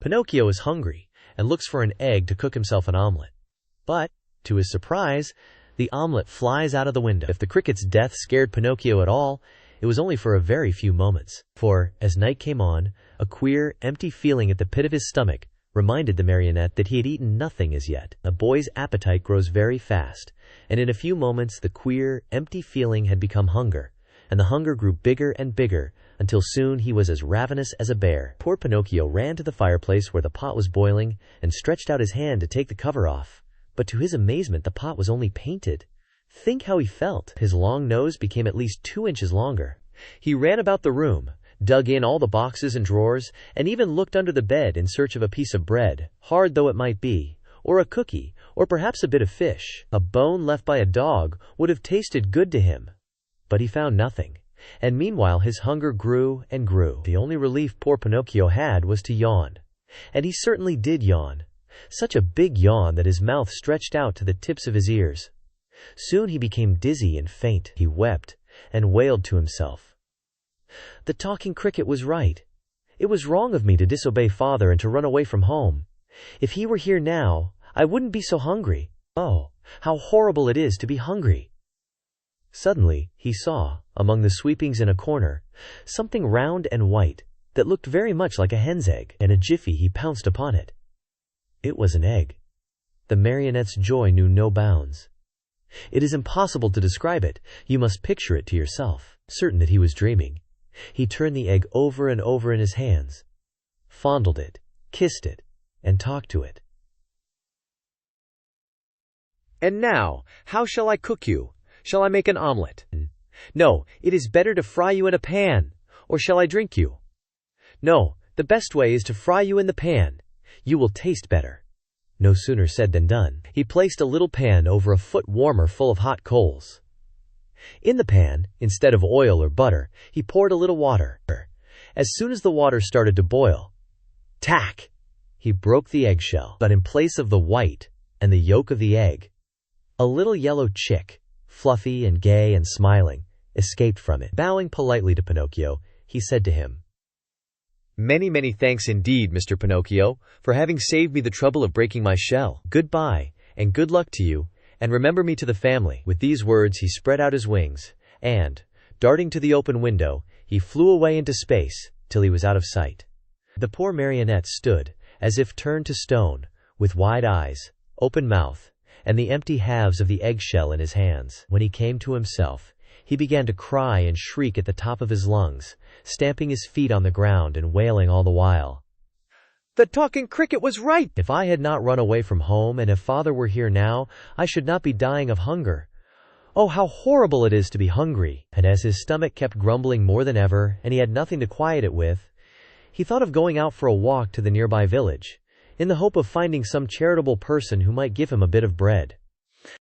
Pinocchio is hungry and looks for an egg to cook himself an omelet. But, to his surprise, the omelet flies out of the window. If the cricket's death scared Pinocchio at all, it was only for a very few moments. For, as night came on, a queer, empty feeling at the pit of his stomach reminded the marionette that he had eaten nothing as yet. A boy's appetite grows very fast, and in a few moments the queer, empty feeling had become hunger, and the hunger grew bigger and bigger, until soon he was as ravenous as a bear. Poor Pinocchio ran to the fireplace where the pot was boiling and stretched out his hand to take the cover off. But to his amazement, the pot was only painted. Think how he felt. His long nose became at least 2 inches longer. He ran about the room, dug in all the boxes and drawers, and even looked under the bed in search of a piece of bread, hard though it might be, or a cookie, or perhaps a bit of fish. A bone left by a dog would have tasted good to him. But he found nothing, and meanwhile his hunger grew and grew. The only relief poor Pinocchio had was to yawn. And he certainly did yawn. Such a big yawn that his mouth stretched out to the tips of his ears. Soon he became dizzy and faint. He wept and wailed to himself. The talking cricket was right. It was wrong of me to disobey father and to run away from home. If he were here now, I wouldn't be so hungry. Oh, how horrible it is to be hungry. Suddenly, he saw, among the sweepings in a corner, something round and white that looked very much like a hen's egg. In a jiffy he pounced upon it. It was an egg. The marionette's joy knew no bounds. It is impossible to describe it. You must picture it to yourself. Certain that he was dreaming, he turned the egg over and over in his hands, fondled it, kissed it, and talked to it. "And now, how shall I cook you? Shall I make an omelet? No, it is better to fry you in a pan. Or shall I drink you? No, the best way is to fry you in the pan. You will taste better." No sooner said than done. He placed a little pan over a foot warmer full of hot coals. In the pan, instead of oil or butter, he poured a little water. As soon as the water started to boil, tack! He broke the eggshell. But in place of the white and the yolk of the egg, a little yellow chick, fluffy and gay and smiling, escaped from it. Bowing politely to Pinocchio, he said to him, "Many, many thanks indeed, Mr. Pinocchio, for having saved me the trouble of breaking my shell. Goodbye, and good luck to you, and remember me to the family." With these words he spread out his wings, and, darting to the open window, he flew away into space, till he was out of sight. The poor marionette stood, as if turned to stone, with wide eyes, open mouth, and the empty halves of the eggshell in his hands. When he came to himself, he began to cry and shriek at the top of his lungs, stamping his feet on the ground and wailing all the while. "The talking cricket was right! If I had not run away from home, and if father were here now, I should not be dying of hunger. Oh, how horrible it is to be hungry!" And as his stomach kept grumbling more than ever, and he had nothing to quiet it with, he thought of going out for a walk to the nearby village, in the hope of finding some charitable person who might give him a bit of bread.